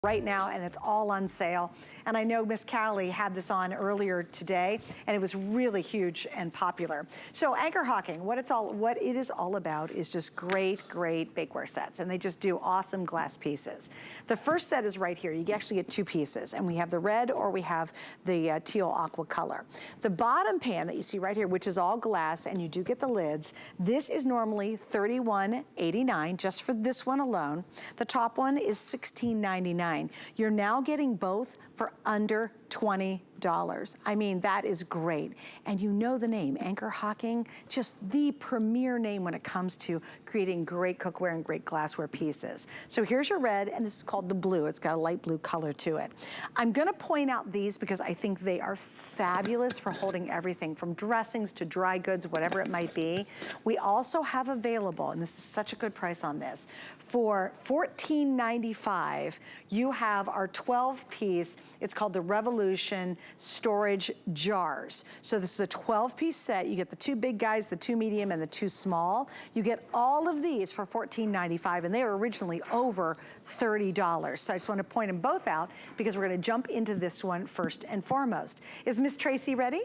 right now, and it's all on sale. And I know Miss Callie had this on earlier today, and it was really huge and popular. So Anchor Hocking, what it is all about is just great bakeware sets, and they just do awesome glass pieces. The first set is right here. You actually get two pieces, and we have the red or we have the teal aqua color. The bottom pan that you see right here, which is all glass, and you do get the lids, this is normally $31.89 just for this one alone. The top one is $16.99. You're now getting both for under $20. I mean, that is great. And you know the name, Anchor Hocking, just the premier name when it comes to creating great cookware and great glassware pieces. So here's your red, and this is called the blue. It's got a light blue color to it. I'm gonna point out these because I think they are fabulous for holding everything from dressings to dry goods, whatever it might be. We also have available, and this is such a good price on this, for $14.95, you have our 12-piece, it's called the Revolution storage jars. So this is a 12-piece set. You get the two big guys, the two medium, and the two small. You get all of these for $14.95, and they were originally over $30. So I just want to point them both out because we're going to jump into this one first and foremost. Is Miss Tracy ready?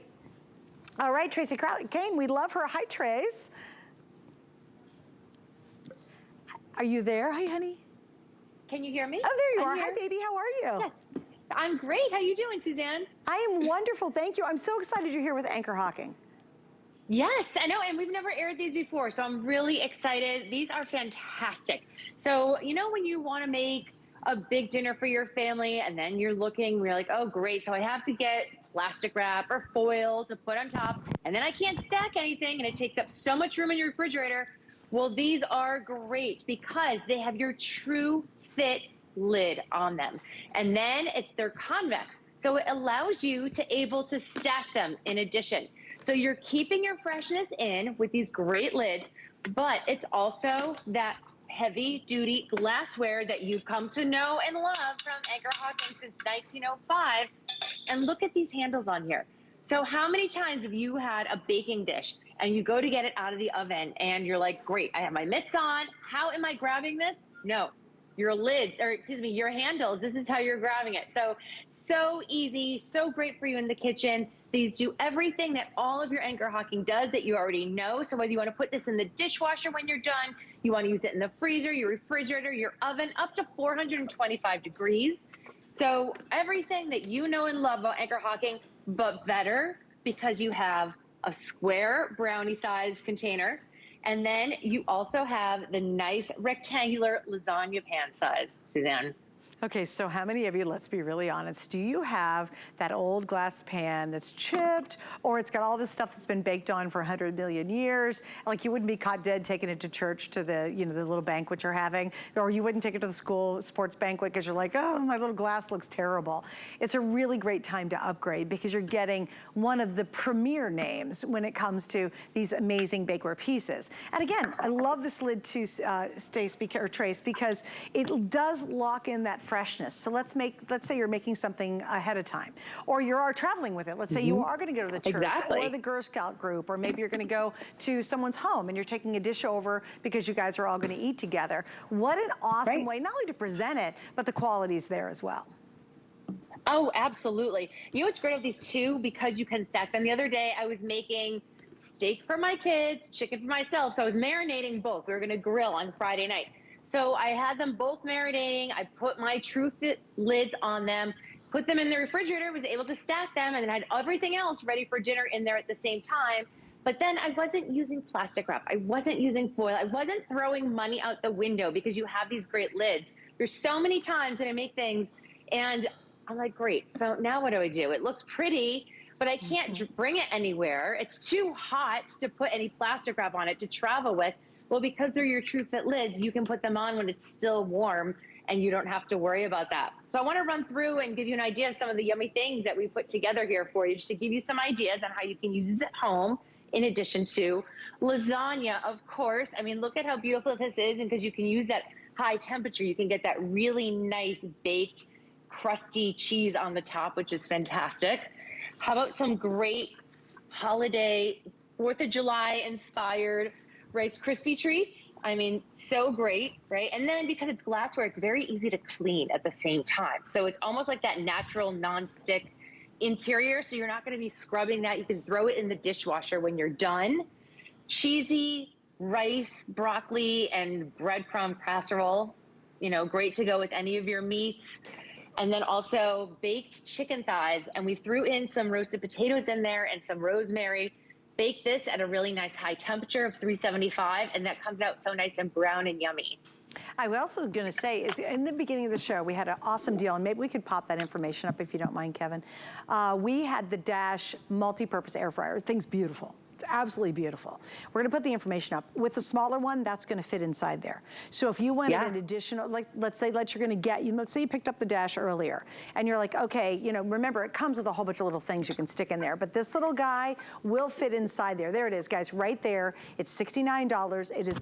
All right, Tracy Kane, we love her. Hi, Trace. Are you there? Hi, honey. Can you hear me? Oh, there you are. Here. Hi, baby. How are you? Yeah. I'm great. How you doing, Suzanne? I am wonderful. Thank you. I'm so excited you're here with Anchor Hocking. Yes, I know. And we've never aired these before, so I'm really excited. These are fantastic. So, you know, when you want to make a big dinner for your family and then you're like, oh, great. So I have to get plastic wrap or foil to put on top, and then I can't stack anything, and it takes up so much room in your refrigerator. Well, these are great because they have your TrueFit lid on them. And then they're convex, so it allows you to able to stack them in addition. So you're keeping your freshness in with these great lids, but it's also that heavy duty glassware that you've come to know and love from Anchor Hocking since 1905. And look at these handles on here. So how many times have you had a baking dish and you go to get it out of the oven and you're like, great, I have my mitts on. How am I grabbing this? No, your lid, or excuse me, your handles, this is how you're grabbing it. So easy, so great for you in the kitchen. These do everything that all of your Anchor Hocking does that you already know. So whether you want to put this in the dishwasher when you're done, you want to use it in the freezer, your refrigerator, your oven, up to 425 degrees. So everything that you know and love about Anchor Hocking, but better because you have a square brownie size container. And then you also have the nice rectangular lasagna pan size, Suzanne. Okay, so how many of you, let's be really honest, do you have that old glass pan that's chipped, or it's got all this stuff that's been baked on for 100 million years? Like, you wouldn't be caught dead taking it to church to the, you know, the little banquet you're having, or you wouldn't take it to the school sports banquet because you're like, oh, my little glass looks terrible. It's a really great time to upgrade because you're getting one of the premier names when it comes to these amazing bakeware pieces. And again, I love this lid too, Trace, because it does lock in that freshness. So let's say you're making something ahead of time, or you are traveling with it. Let's say you are going to go to the church or the Girl Scout group, or maybe you're going to go to someone's home and you're taking a dish over because you guys are all going to eat together. What an awesome way, not only to present it, but the quality's there as well. Oh, absolutely. You know what's great about these too, because you can stack them. The other day I was making steak for my kids, chicken for myself. So I was marinating both. We were going to grill on Friday night. So I had them both marinating. I put my TrueFit lids on them, put them in the refrigerator, was able to stack them, and then had everything else ready for dinner in there at the same time. But then I wasn't using plastic wrap. I wasn't using foil. I wasn't throwing money out the window because you have these great lids. There's so many times that I make things and I'm like, great. So now what do I do? It looks pretty, but I can't bring it anywhere. It's too hot to put any plastic wrap on it to travel with. Well, because they're your TrueFit lids, you can put them on when it's still warm and you don't have to worry about that. So I want to run through and give you an idea of some of the yummy things that we put together here for you, just to give you some ideas on how you can use this at home, in addition to lasagna, of course. I mean, look at how beautiful this is, and because you can use that high temperature, you can get that really nice baked, crusty cheese on the top, which is fantastic. How about some great holiday 4th of July inspired Rice Krispie treats? I mean, so great, right? And then because it's glassware, it's very easy to clean at the same time. So it's almost like that natural non-stick interior. So you're not going to be scrubbing that. You can throw it in the dishwasher when you're done. Cheesy rice, broccoli, and breadcrumb casserole. You know, great to go with any of your meats. And then also baked chicken thighs. And we threw in some roasted potatoes in there and some rosemary. Bake this at a really nice high temperature of 375, and that comes out so nice and brown and yummy. I was also going to say is in the beginning of the show, we had an awesome deal, and maybe we could pop that information up if you don't mind, Kevin. We had the Dash multi-purpose air fryer. Thing's beautiful. It's absolutely beautiful. We're going to put the information up. With the smaller one, that's going to fit inside there. So if you wanted an additional, like let's say you're going to get, let's say you picked up the Dash earlier, and you're like, okay, you know, remember it comes with a whole bunch of little things you can stick in there, but this little guy will fit inside there. There it is, guys, right there. It's $69. It is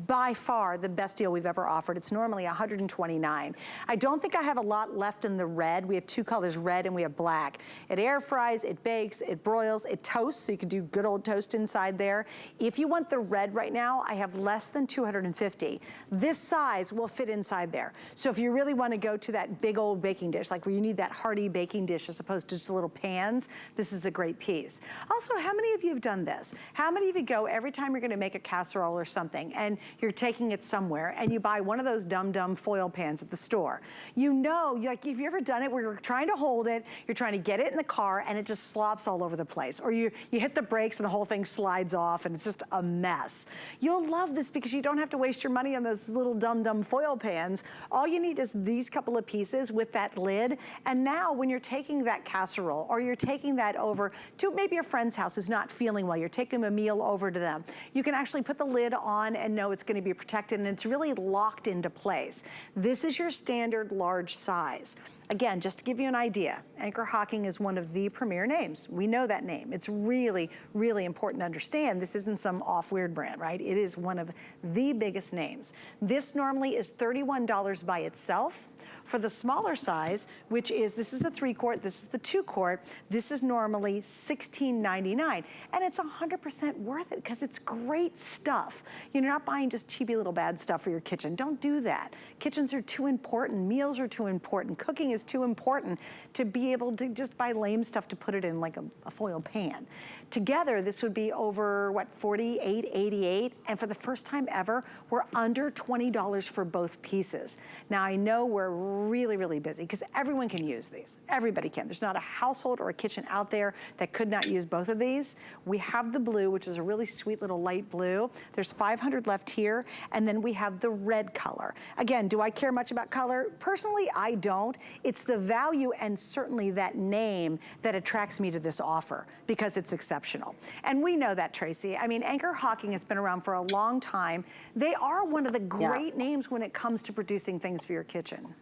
by far the best deal we've ever offered. It's normally $129. I don't think I have a lot left in the red. We have two colors, red and we have black. It air fries, it bakes, it broils, it toasts, so you can do good old toast inside there. If you want the red right now, I have less than 250. This size will fit inside there. So if you really want to go to that big old baking dish, like where you need that hearty baking dish as opposed to just little pans, this is a great piece. Also, how many of you have done this? How many of you go every time you're going to make a casserole or something and you're taking it somewhere and you buy one of those dumb foil pans at the store? You know, like, have you ever done it where you're trying to hold it, you're trying to get it in the car and it just slops all over the place, or you hit the brakes and the whole thing slides off and it's just a mess. You'll love this because you don't have to waste your money on those little dumb foil pans. All you need is these couple of pieces with that lid, and now when you're taking that casserole or you're taking that over to maybe a friend's house who's not feeling well, you're taking a meal over to them, you can actually put the lid on and know it's going to be protected and it's really locked into place. This is your standard large size. Again, just to give you an idea, Anchor Hocking is one of the premier names. We know that name. It's really, really important to understand this isn't some off weird brand, right? It is one of the biggest names. This normally is $31 by itself. For the smaller size, which is, this is a 3-quart, this is the 2-quart, this is normally $16.99. And it's 100% worth it because it's great stuff. You're not buying just cheapy little bad stuff for your kitchen. Don't do that. Kitchens are too important. Meals are too important. Cooking is too important to be able to just buy lame stuff to put it in like a foil pan. Together, this would be over, what, $48.88. And for the first time ever, we're under $20 for both pieces. Now, I know we're really, really busy because everyone can use these. Everybody can. There's not a household or a kitchen out there that could not use both of these. We have the blue, which is a really sweet little light blue. There's 500 left here. And then we have the red color. Again, do I care much about color? Personally, I don't. It's the value and certainly that name that attracts me to this offer because it's exceptional. And we know that, Tracy. I mean, Anchor Hocking has been around for a long time. They are one of the great names when it comes to producing things for your kitchen.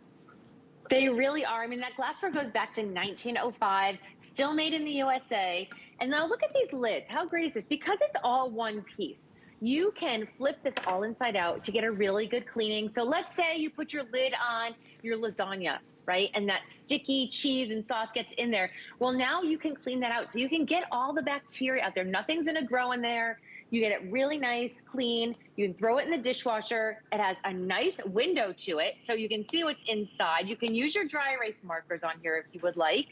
They really are. I mean, that glassware goes back to 1905, still made in the USA. And now look at these lids. How great is this? Because it's all one piece, you can flip this all inside out to get a really good cleaning. So let's say you put your lid on your lasagna, right? And that sticky cheese and sauce gets in there. Well, now you can clean that out. So you can get all the bacteria out there. Nothing's gonna grow in there. You get it really nice, clean. You can throw it in the dishwasher. It has a nice window to it, so you can see what's inside. You can use your dry erase markers on here if you would like.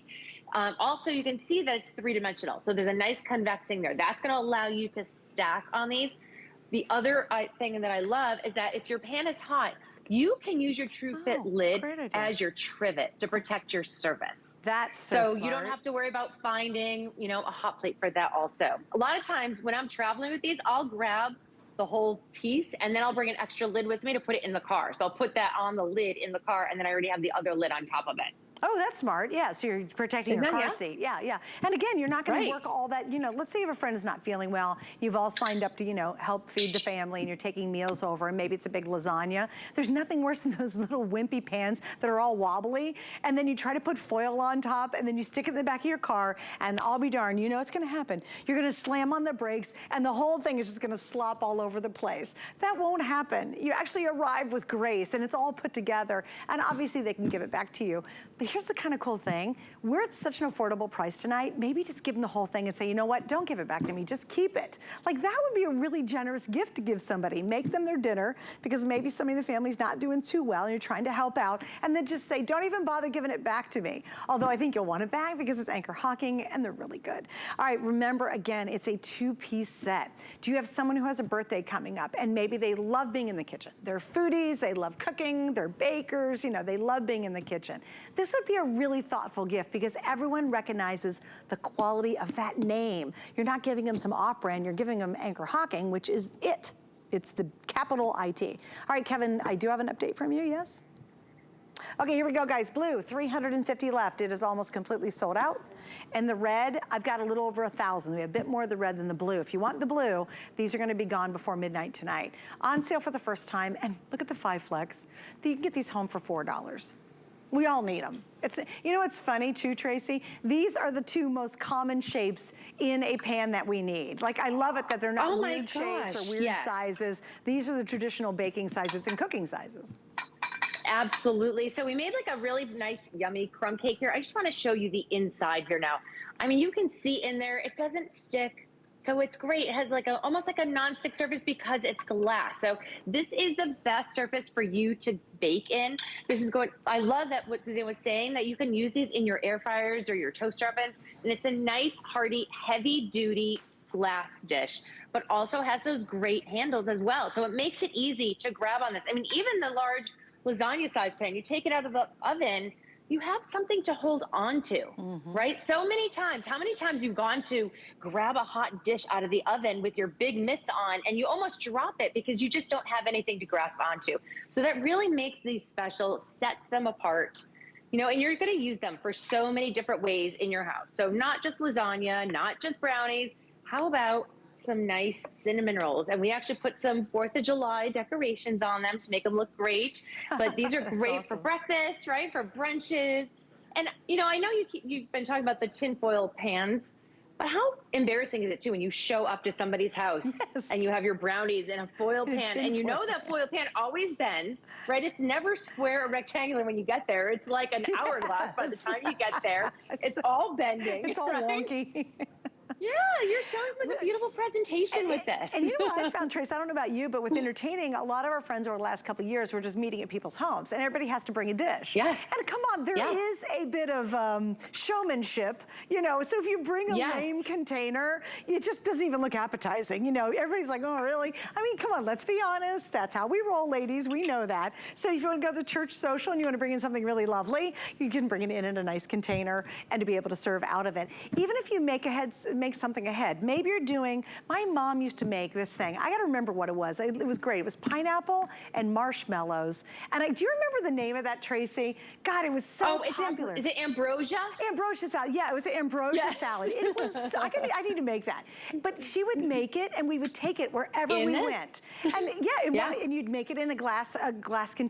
Also, you can see that it's 3-dimensional. So there's a nice convexing there. That's gonna allow you to stack on these. The other thing that I love is that if your pan is hot, you can use your TrueFit lid as your trivet to protect your surface. That's so smart. You don't have to worry about finding, you know, a hot plate for that also. A lot of times when I'm traveling with these, I'll grab the whole piece and then I'll bring an extra lid with me to put it in the car. So I'll put that on the lid in the car and then I already have the other lid on top of it. Oh, that's smart. Yeah, so you're protecting your car seat. Yeah, yeah. And again, you're not going to work all that, you know, let's say if a friend is not feeling well, you've all signed up to, you know, help feed the family and you're taking meals over and maybe it's a big lasagna. There's nothing worse than those little wimpy pans that are all wobbly and then you try to put foil on top and then you stick it in the back of your car and I'll be darned, you know it's going to happen. You're going to slam on the brakes and the whole thing is just going to slop all over the place. That won't happen. You actually arrive with grace and it's all put together and obviously they can give it back to you. But here's the kind of cool thing. We're at such an affordable price tonight. Maybe just give them the whole thing and say, you know what, don't give it back to me, just keep it. Like that would be a really generous gift to give somebody. Make them their dinner because maybe somebody in the family's not doing too well and you're trying to help out, and then just say, don't even bother giving it back to me. Although I think you'll want it back because it's Anchor Hocking and they're really good. All right, remember again, it's a 2-piece set. Do you have someone who has a birthday coming up and maybe they love being in the kitchen? They're foodies, they love cooking, they're bakers, you know, they love being in the kitchen. This would be a really thoughtful gift because everyone recognizes the quality of that name. You're not giving them some off-brand, you're giving them Anchor Hocking, which is it. It's the capital IT. All right, Kevin, I do have an update from you, yes? Okay, here we go, guys. Blue, 350 left. It is almost completely sold out. And the red, I've got a little over 1,000. We have a bit more of the red than the blue. If you want the blue, these are gonna be gone before midnight tonight. On sale for the first time, and look at the 5 flex. You can get these home for $4. We all need them. You know what's funny too, Tracy? These are the 2 most common shapes in a pan that we need. Like, I love it that they're not weird shapes or weird sizes. These are the traditional baking sizes and cooking sizes. Absolutely. So we made like a really nice, yummy crumb cake here. I just want to show you the inside here now. I mean, you can see in there, it doesn't stick. So it's great. It has like almost like a non-stick surface because it's glass. So this is the best surface for you to bake in. This is going, I love that what Suzanne was saying, that you can use these in your air fryers or your toaster ovens. And it's a nice, hearty, heavy duty glass dish, but also has those great handles as well. So it makes it easy to grab on this. I mean, even the large lasagna size pan, you take it out of the oven, you have something to hold on to, right? So many times, how many times you've gone to grab a hot dish out of the oven with your big mitts on and you almost drop it because you just don't have anything to grasp onto. So that really makes these special, sets them apart, you know, and you're gonna use them for so many different ways in your house. So not just lasagna, not just brownies, how about some nice cinnamon rolls? And we actually put some 4th of July decorations on them to make them look great. But these are great for breakfast, right? For brunches. And, you know, I know you've been talking about the tinfoil pans, but how embarrassing is it too when you show up to somebody's house and you have your brownies in a foil pan and you know that foil pan always bends, right? It's never square or rectangular when you get there. It's like an hourglass by the time you get there. It's all bending. It's all wonky. Yeah, you're showing them a beautiful presentation with this. And you know what I found, Trace, I don't know about you, but with entertaining, a lot of our friends over the last couple of years were just meeting at people's homes, and everybody has to bring a dish. Yes. And come on, there is a bit of showmanship, you know, so if you bring a lame container, it just doesn't even look appetizing, you know. Everybody's like, oh, really? I mean, come on, let's be honest. That's how we roll, ladies. We know that. So if you want to go to the church social and you want to bring in something really lovely, you can bring it in a nice container and to be able to serve out of it. Even if you make something ahead. Maybe you're doing, my mom used to make this thing. I gotta remember what it was. It was great. It was pineapple and marshmallows. And do you remember the name of that, Tracy? God, it was so popular. Is it ambrosia? Ambrosia salad. Yeah, it was ambrosia salad. It was, I need to make that. But she would make it and we would take it wherever we went. And and you'd make it in a glass container.